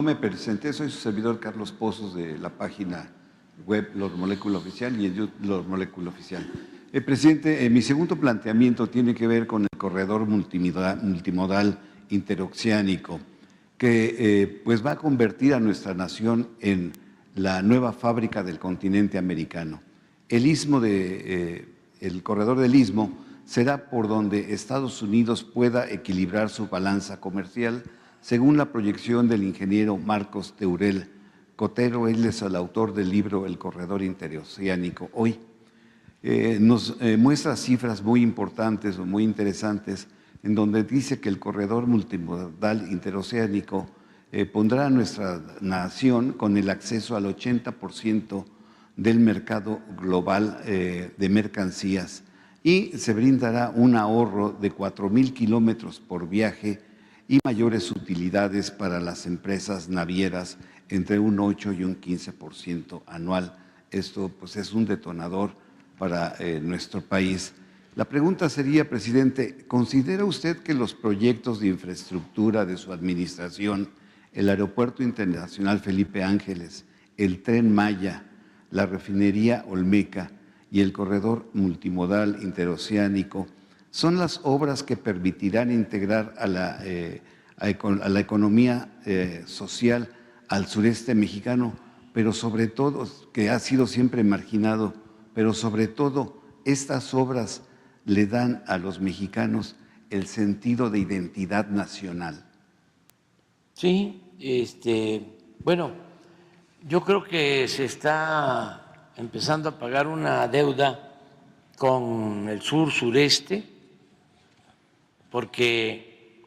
Me presenté, soy su servidor Carlos Pozos de la página web Lord Molecula Oficial y en YouTube Lord Molecula Oficial. Presidente, mi segundo planteamiento tiene que ver con el corredor multimodal interoceánico, que pues va a convertir a nuestra nación en la nueva fábrica del continente americano. El corredor del Istmo será por donde Estados Unidos pueda equilibrar su balanza comercial, según la proyección del ingeniero Marcos Teurel Cotero. Él es el autor del libro El Corredor Interoceánico Hoy. Nos muestra cifras muy importantes o muy interesantes, en donde dice que el corredor multimodal interoceánico pondrá a nuestra nación con el acceso al 80% del mercado global de mercancías, y se brindará un ahorro de 4,000 kilómetros por viaje y mayores utilidades para las empresas navieras, entre un 8 y un 15% anual. Esto pues es un detonador para nuestro país. La pregunta sería, presidente, ¿considera usted que los proyectos de infraestructura de su administración, el Aeropuerto Internacional Felipe Ángeles, el Tren Maya, la refinería Olmeca y el corredor multimodal interoceánico son las obras que permitirán integrar a la economía social al sureste mexicano, pero sobre todo, que ha sido siempre marginado, pero sobre todo estas obras le dan a los mexicanos el sentido de identidad nacional? Sí, bueno, yo creo que se está empezando a pagar una deuda con el sur-sureste, porque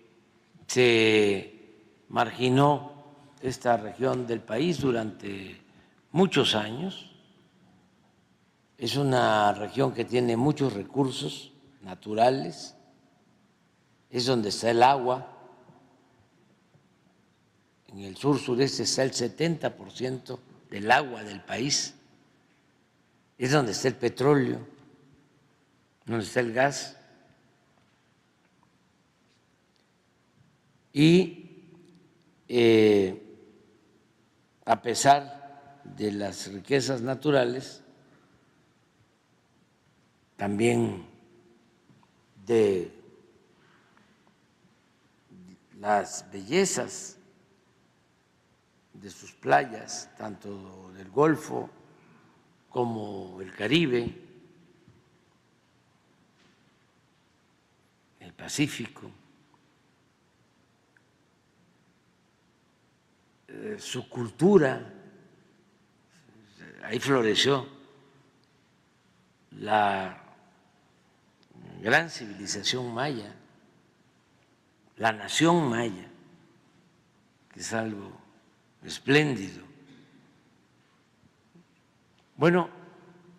se marginó esta región del país durante muchos años. Es una región que tiene muchos recursos naturales, es donde está el agua. En el sur-sureste está el 70% del agua del país, es donde está el petróleo, donde está el gas. Y a pesar de las riquezas naturales, también de las bellezas de sus playas, tanto del Golfo como el Caribe, el Pacífico, su cultura, ahí floreció la gran civilización maya, la nación maya, que es algo espléndido. Bueno,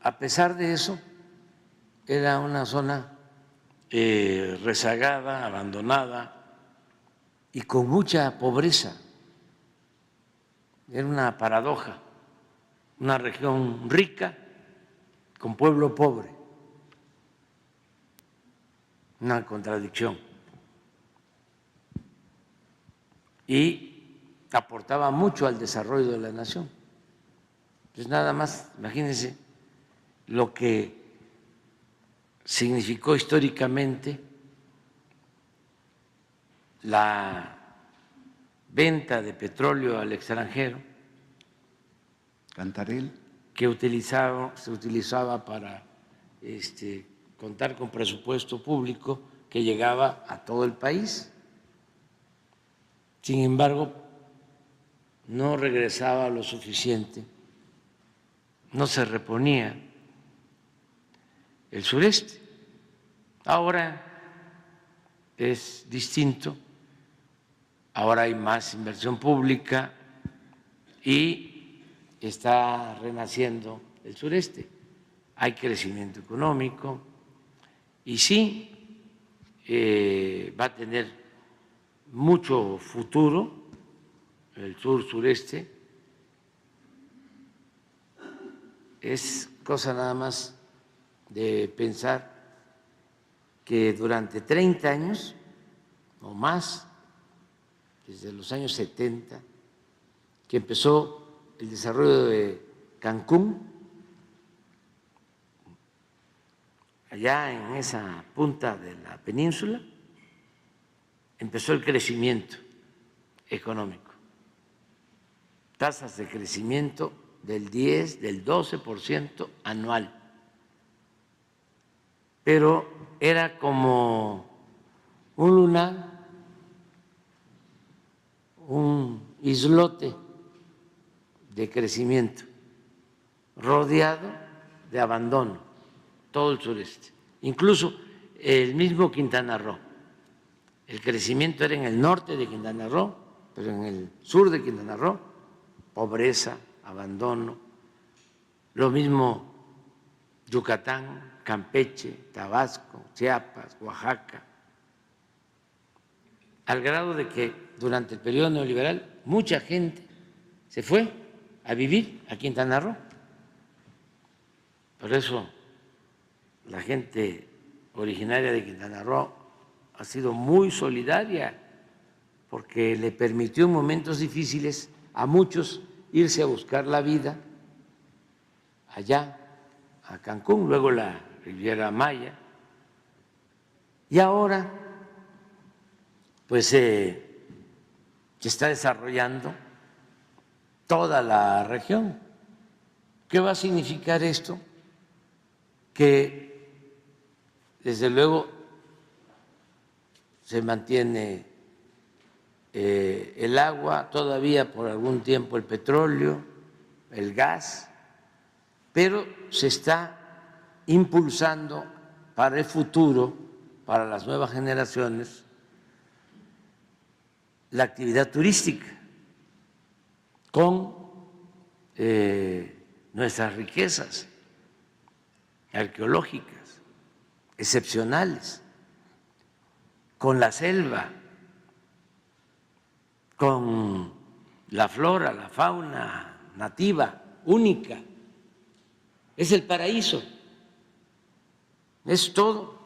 a pesar de eso, era una zona rezagada, abandonada y con mucha pobreza. Era una paradoja, una región rica con pueblo pobre, una contradicción. Y aportaba mucho al desarrollo de la nación. Pues nada más, imagínense lo que significó históricamente la venta de petróleo al extranjero, Cantarell, que se utilizaba para contar con presupuesto público que llegaba a todo el país. Sin embargo, no regresaba lo suficiente, no se reponía el sureste. Ahora es distinto, ahora hay más inversión pública y está renaciendo el sureste. Hay crecimiento económico y sí va a tener mucho futuro el sur-sureste. Es cosa nada más de pensar que durante 30 años o más, desde los años 70, que empezó el desarrollo de Cancún, allá en esa punta de la península, empezó el crecimiento económico. Tasas de crecimiento del 10, del 12% anual. Pero era como un lunar, un islote de crecimiento, rodeado de abandono, todo el sureste, incluso el mismo Quintana Roo. El crecimiento era en el norte de Quintana Roo, pero en el sur de Quintana Roo, pobreza, abandono. Lo mismo Yucatán, Campeche, Tabasco, Chiapas, Oaxaca, al grado de que durante el periodo neoliberal mucha gente se fue a vivir a Quintana Roo. Por eso la gente originaria de Quintana Roo ha sido muy solidaria, porque le permitió en momentos difíciles a muchos irse a buscar la vida allá, a Cancún, luego la Riviera Maya, y ahora pues se está desarrollando toda la región. ¿Qué va a significar esto? Que desde luego se mantiene el agua, todavía por algún tiempo el petróleo, el gas, pero se está impulsando para el futuro, para las nuevas generaciones, la actividad turística con nuestras riquezas arqueológicas excepcionales, con la selva, con la flora, la fauna nativa, única. Es el paraíso, es todo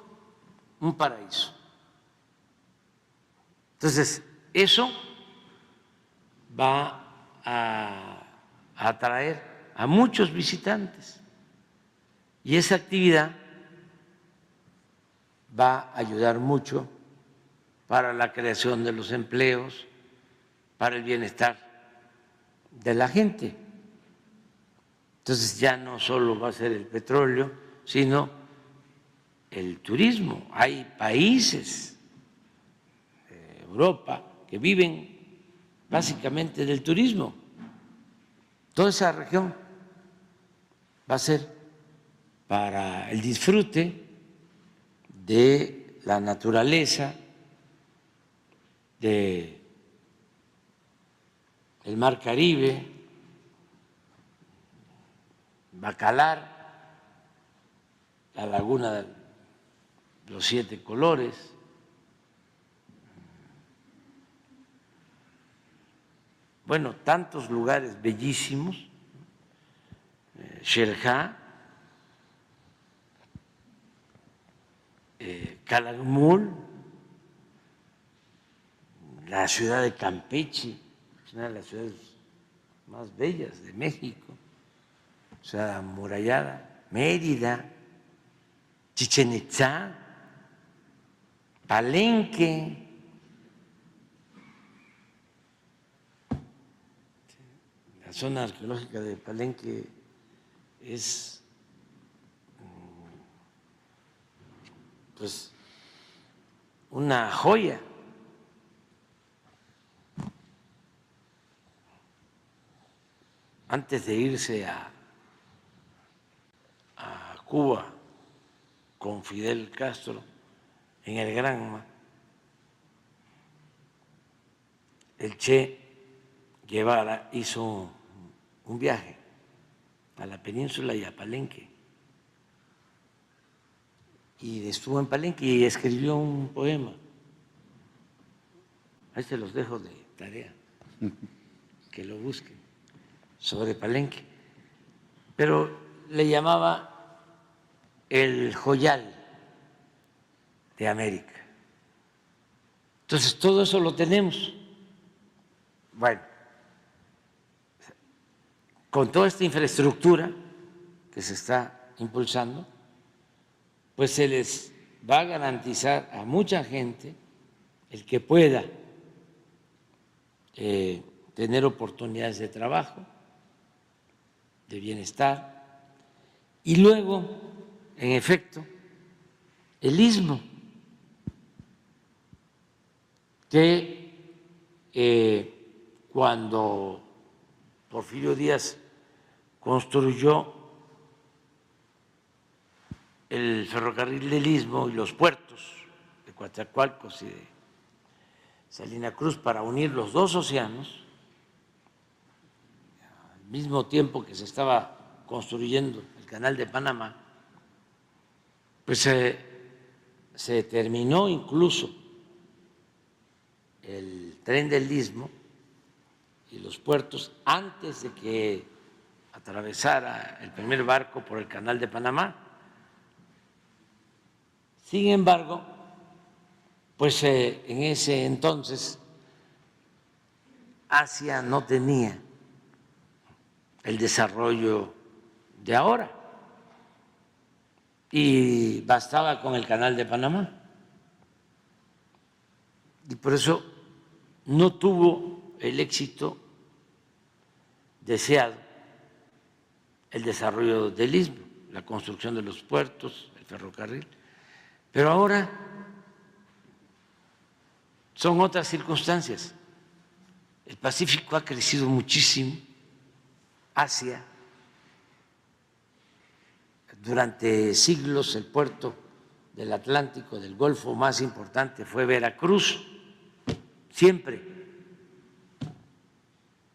un paraíso. Entonces, eso va a atraer a muchos visitantes y esa actividad va a ayudar mucho para la creación de los empleos, para el bienestar de la gente. Entonces ya no solo va a ser el petróleo, sino el turismo. Hay países de Europa que viven básicamente del turismo. Toda esa región va a ser para el disfrute de la naturaleza, de el Mar Caribe, Bacalar, la Laguna de los 7 colores, bueno, tantos lugares bellísimos, Xel-Há, Calakmul, la ciudad de Campeche, es una de las ciudades más bellas de México, ciudad amurallada, Mérida, Chichén Itzá, Palenque, la zona arqueológica de Palenque es pues una joya. Antes de irse a Cuba con Fidel Castro en el Granma, el Che Guevara hizo un viaje a la península y a Palenque, y estuvo en Palenque y escribió un poema. Ahí se los dejo de tarea, que lo busquen, sobre Palenque, pero le llamaba el joyal de América. Entonces, todo eso lo tenemos. Bueno, con toda esta infraestructura que se está impulsando, pues se les va a garantizar a mucha gente el que pueda tener oportunidades de trabajo, de bienestar, y luego, en efecto, el Istmo, que cuando Porfirio Díaz construyó el ferrocarril del Istmo y los puertos de Coatzacoalcos y de Salina Cruz para unir los dos océanos, al mismo tiempo que se estaba construyendo el Canal de Panamá, pues se terminó incluso el tren del Istmo y los puertos antes de que atravesara el primer barco por el Canal de Panamá. Sin embargo, pues en ese entonces Asia no tenía el desarrollo de ahora y bastaba con el Canal de Panamá. Y por eso no tuvo el éxito deseado el desarrollo del Istmo, la construcción de los puertos, el ferrocarril. Pero ahora son otras circunstancias. El Pacífico ha crecido muchísimo, Asia. Durante siglos el puerto del Atlántico, del Golfo más importante fue Veracruz, siempre.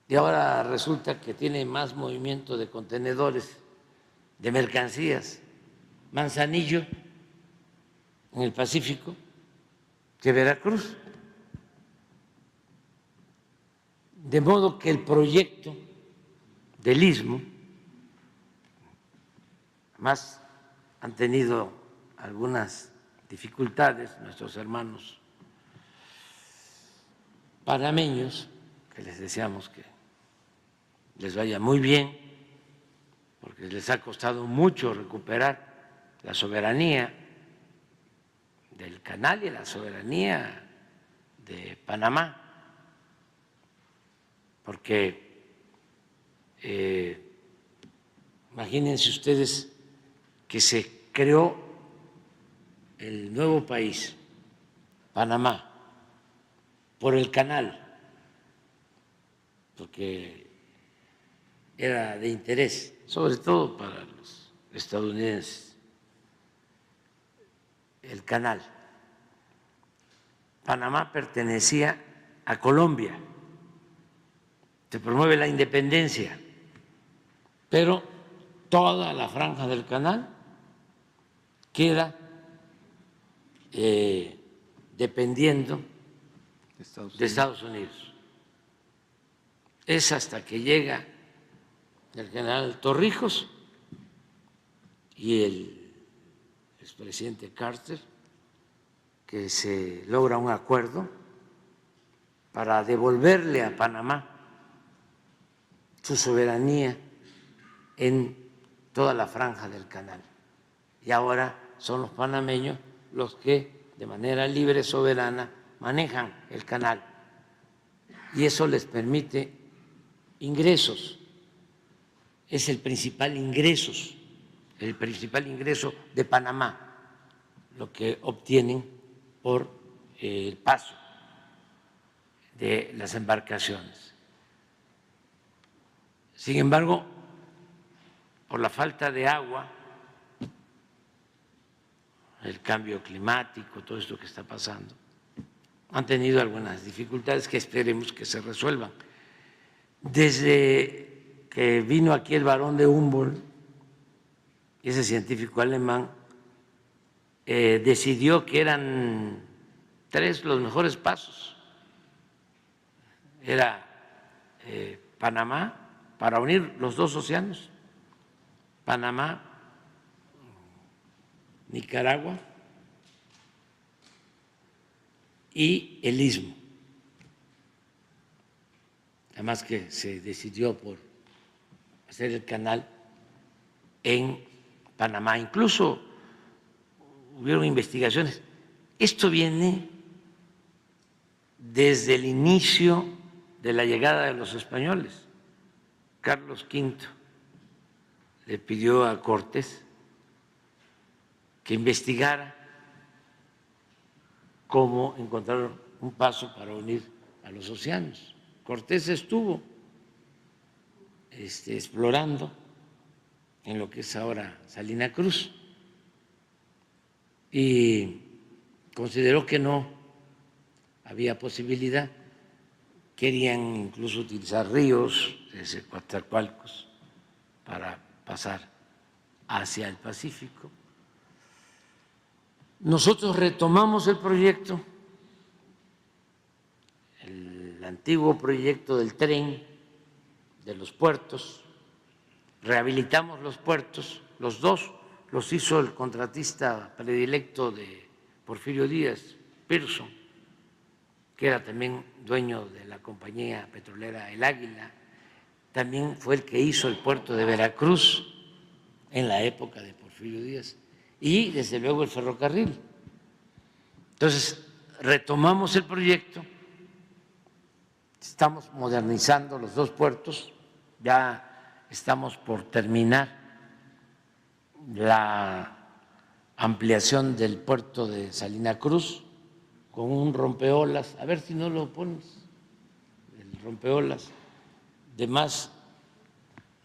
Y ahora resulta que tiene más movimiento de contenedores, de mercancías, Manzanillo, en el Pacífico, que Veracruz. De modo que el proyecto del Istmo, además han tenido algunas dificultades nuestros hermanos panameños, que les deseamos que les vaya muy bien, porque les ha costado mucho recuperar la soberanía del canal y la soberanía de Panamá, porque imagínense ustedes que se creó el nuevo país, Panamá, por el canal, porque era de interés, sobre todo para los estadounidenses, el canal. Panamá pertenecía a Colombia, se promueve la independencia, pero toda la franja del canal queda dependiendo de Estados Unidos. Es hasta que llega el general Torrijos y el expresidente Carter que se logra un acuerdo para devolverle a Panamá su soberanía en toda la franja del canal. Y ahora son los panameños los que de manera libre, soberana, manejan el canal. Y eso les permite ingresos. Es el principal ingreso de Panamá, lo que obtienen por el paso de las embarcaciones. Sin embargo, por la falta de agua, el cambio climático, todo esto que está pasando, han tenido algunas dificultades que esperemos que se resuelvan. Desde que vino aquí el Barón de Humboldt, ese científico alemán, decidió que eran 3 los mejores pasos. Era Panamá, para unir los dos océanos, Panamá, Nicaragua y el Istmo. Además que se decidió por hacer el canal en Panamá. Incluso hubieron investigaciones. Esto viene desde el inicio de la llegada de los españoles. Carlos V le pidió a Cortés que investigara cómo encontrar un paso para unir a los océanos. Cortés estuvo explorando en lo que es ahora Salina Cruz y consideró que no había posibilidad. Querían incluso utilizar ríos, desde Coatzacoalcos, para pasar hacia el Pacífico. Nosotros retomamos el proyecto, el antiguo proyecto del tren, de los puertos, rehabilitamos los puertos, los dos los hizo el contratista predilecto de Porfirio Díaz, Pearson, que era también dueño de la compañía petrolera El Águila. También fue el que hizo el puerto de Veracruz en la época de Porfirio Díaz y desde luego el ferrocarril. Entonces, retomamos el proyecto, estamos modernizando los dos puertos, ya estamos por terminar la ampliación del puerto de Salina Cruz con un rompeolas, a ver si no lo pones, el rompeolas de más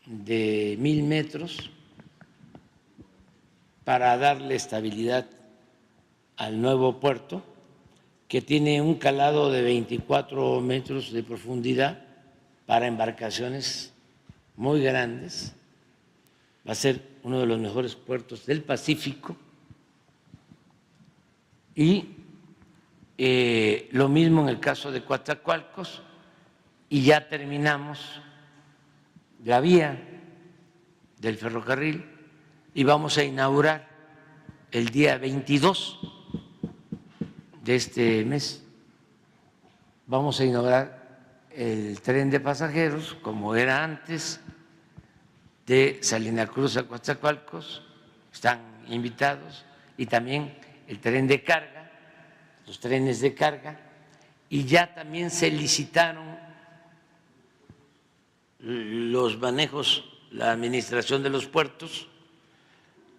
de 1000 metros para darle estabilidad al nuevo puerto, que tiene un calado de 24 metros de profundidad para embarcaciones muy grandes. Va a ser uno de los mejores puertos del Pacífico. Y lo mismo en el caso de Coatzacoalcos, y ya terminamos la vía del ferrocarril y vamos a inaugurar el día 22 de este mes. Vamos a inaugurar el tren de pasajeros, como era antes, de Salina Cruz a Coatzacoalcos, están invitados, y también el tren de carga, los trenes de carga, y ya también se licitaron los manejos, la administración de los puertos,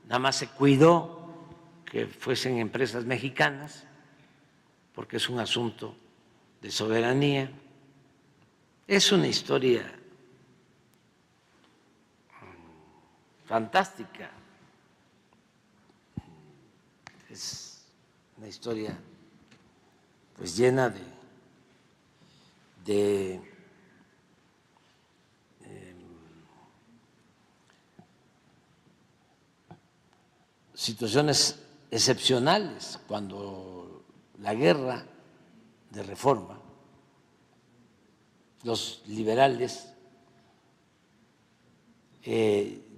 nada más se cuidó que fuesen empresas mexicanas, porque es un asunto de soberanía. Es una historia fantástica, es una historia pues llena de situaciones excepcionales. Cuando la guerra de reforma, los liberales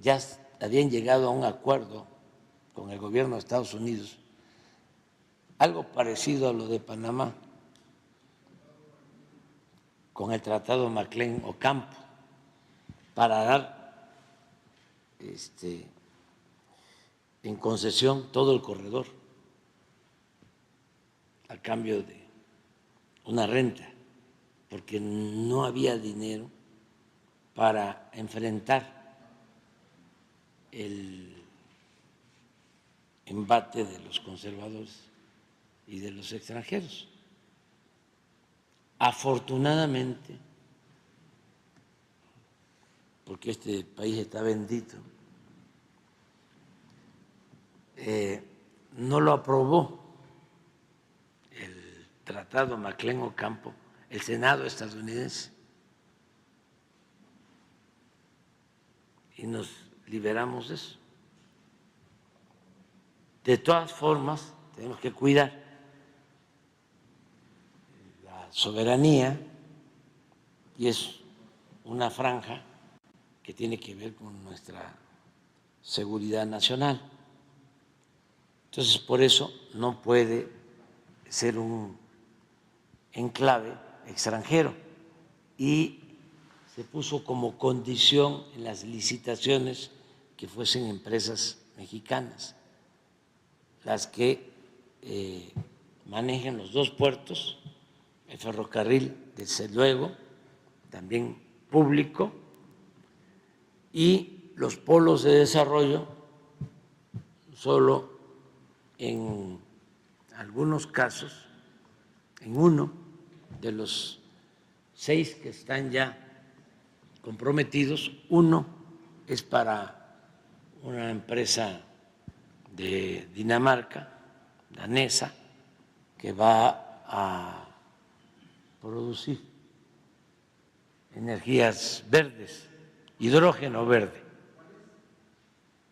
ya habían llegado a un acuerdo con el gobierno de Estados Unidos, algo parecido a lo de Panamá, con el Tratado McLean-Ocampo, para dar en concesión todo el corredor a cambio de una renta, porque no había dinero para enfrentar el embate de los conservadores y de los extranjeros. Afortunadamente, porque este país está bendito, no lo aprobó el Tratado McLean-Ocampo, el Senado estadounidense, y nos liberamos de eso. De todas formas, tenemos que cuidar la soberanía, y es una franja que tiene que ver con nuestra seguridad nacional. Entonces, por eso no puede ser un enclave extranjero, y se puso como condición en las licitaciones que fuesen empresas mexicanas las que manejen los dos puertos, el ferrocarril, desde luego, también público, y los polos de desarrollo solo en algunos casos, en uno de los 6 que están ya comprometidos, uno es para una empresa de Dinamarca, danesa, que va a producir energías verdes, hidrógeno verde.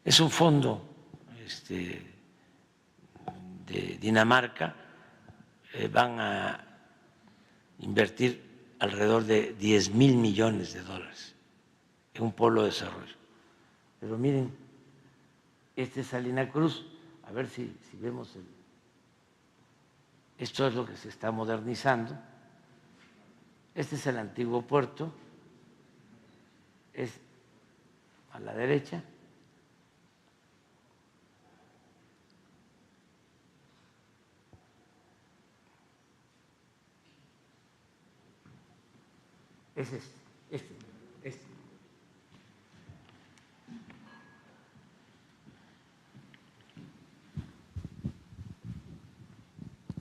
Es un fondo de Dinamarca, van a invertir alrededor de 10,000 millones de dólares en un polo de desarrollo. Pero miren, este es Salina Cruz, a ver si vemos esto es lo que se está modernizando. Este es el antiguo puerto, es a la derecha. Es este.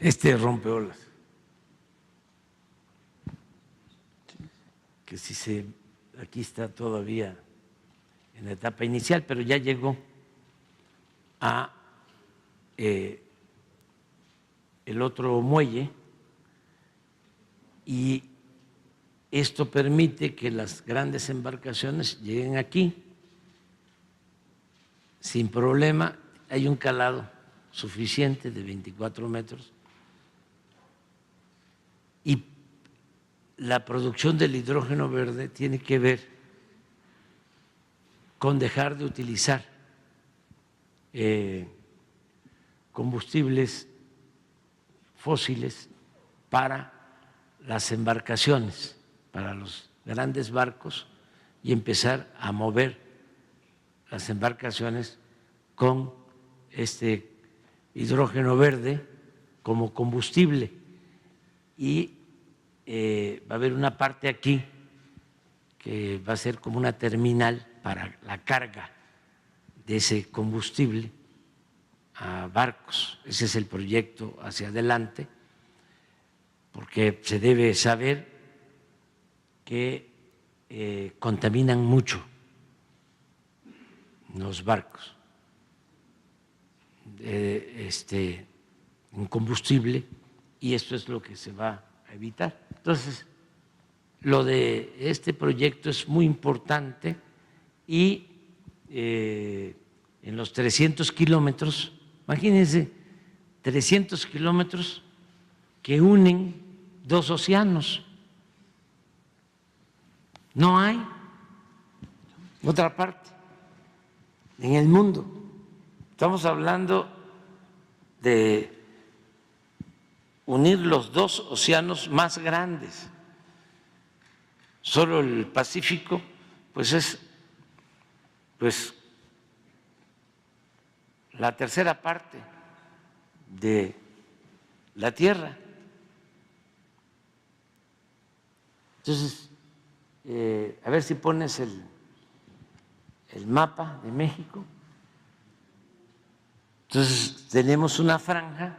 Este rompeolas, que aquí está todavía en la etapa inicial, pero ya llegó a el otro muelle y esto permite que las grandes embarcaciones lleguen aquí sin problema. Hay un calado suficiente de 24 metros y la producción del hidrógeno verde tiene que ver con dejar de utilizar combustibles fósiles para las embarcaciones, para los grandes barcos, y empezar a mover las embarcaciones con este hidrógeno verde como combustible. Y va a haber una parte aquí que va a ser como una terminal para la carga de ese combustible a barcos. Ese es el proyecto hacia adelante, porque se debe saber que contaminan mucho los barcos en combustible, y esto es lo que se va a evitar. Entonces, lo de este proyecto es muy importante y en los 300 kilómetros, imagínense, 300 kilómetros que unen 2 océanos. No hay otra parte en el mundo. Estamos hablando de unir los 2 océanos más grandes. Solo el Pacífico, pues es la tercera parte de la Tierra. Entonces, a ver si pones el mapa de México. Entonces, tenemos una franja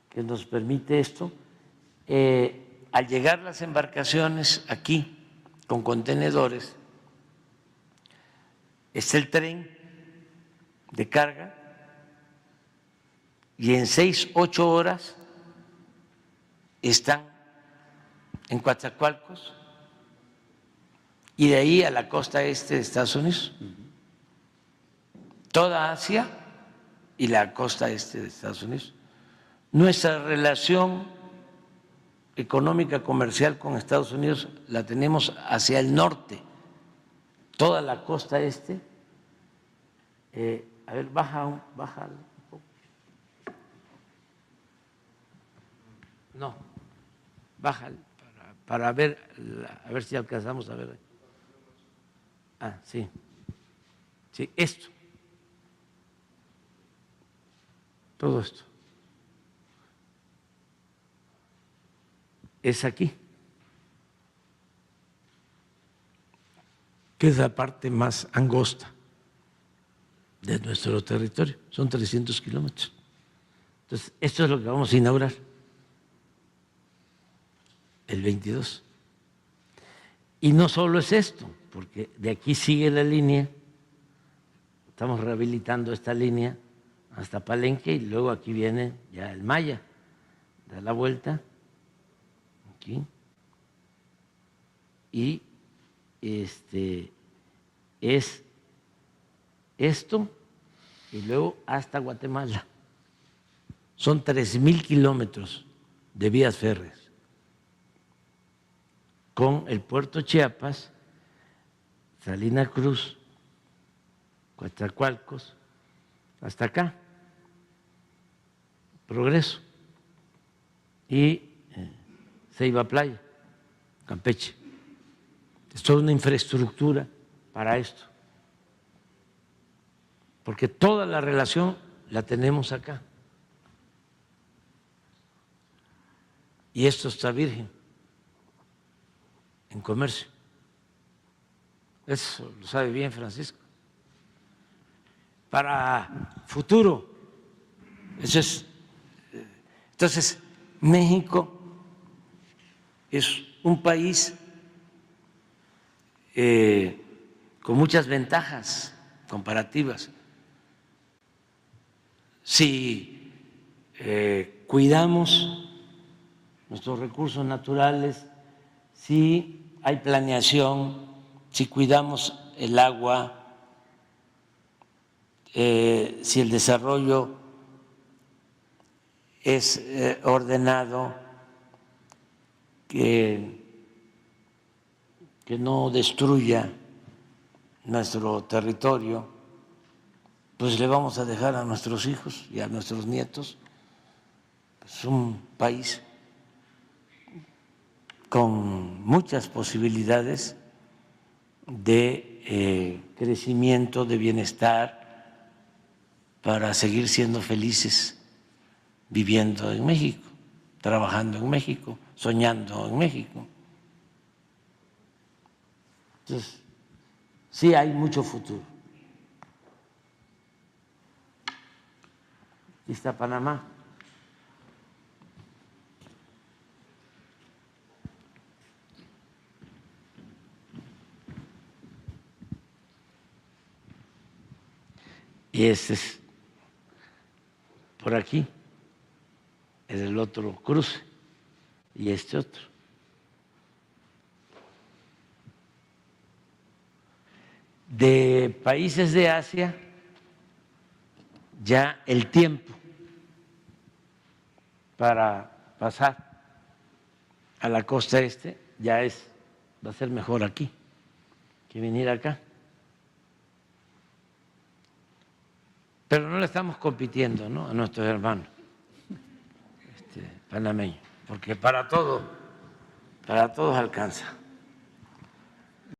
que nos permite esto. Al llegar las embarcaciones aquí con contenedores, está el tren de carga y en 6-8 horas están en Coatzacoalcos y de ahí a la costa este de Estados Unidos. Toda Asia y la costa este de Estados Unidos. Nuestra relación económica comercial con Estados Unidos la tenemos hacia el norte, toda la costa este. A ver, baja un poco. No, baja para ver, a ver si alcanzamos a ver. Ah, sí. Sí, esto. Todo esto. Es aquí, que es la parte más angosta de nuestro territorio, son 300 kilómetros. Entonces, esto es lo que vamos a inaugurar el 22. Y no solo es esto, porque de aquí sigue la línea, estamos rehabilitando esta línea hasta Palenque y luego aquí viene ya el Maya, da la vuelta, aquí, y es esto y luego hasta Guatemala. Son 3,000 kilómetros de vías férreas con el puerto Chiapas, Salina Cruz, Coatzacoalcos, hasta acá, Progreso, y Ceiba Playa, Campeche. Es toda una infraestructura para esto, porque toda la relación la tenemos acá. Y esto está virgen en comercio. Eso lo sabe bien Francisco. Para futuro. Eso es. Entonces, México es un país con muchas ventajas comparativas. Si cuidamos nuestros recursos naturales, si hay planeación, si cuidamos el agua, si el desarrollo es ordenado, que no destruya nuestro territorio, pues le vamos a dejar a nuestros hijos y a nuestros nietos pues un país con muchas posibilidades de crecimiento, de bienestar, para seguir siendo felices viviendo en México, trabajando en México, soñando en México. Entonces, sí hay mucho futuro. Aquí está Panamá. Y ese es por aquí, es el otro cruce, y este otro. De países de Asia, ya el tiempo para pasar a la costa este ya va a ser mejor aquí que venir acá. Pero no le estamos compitiendo, ¿no?, a nuestros hermanos panameños, porque para todos alcanza.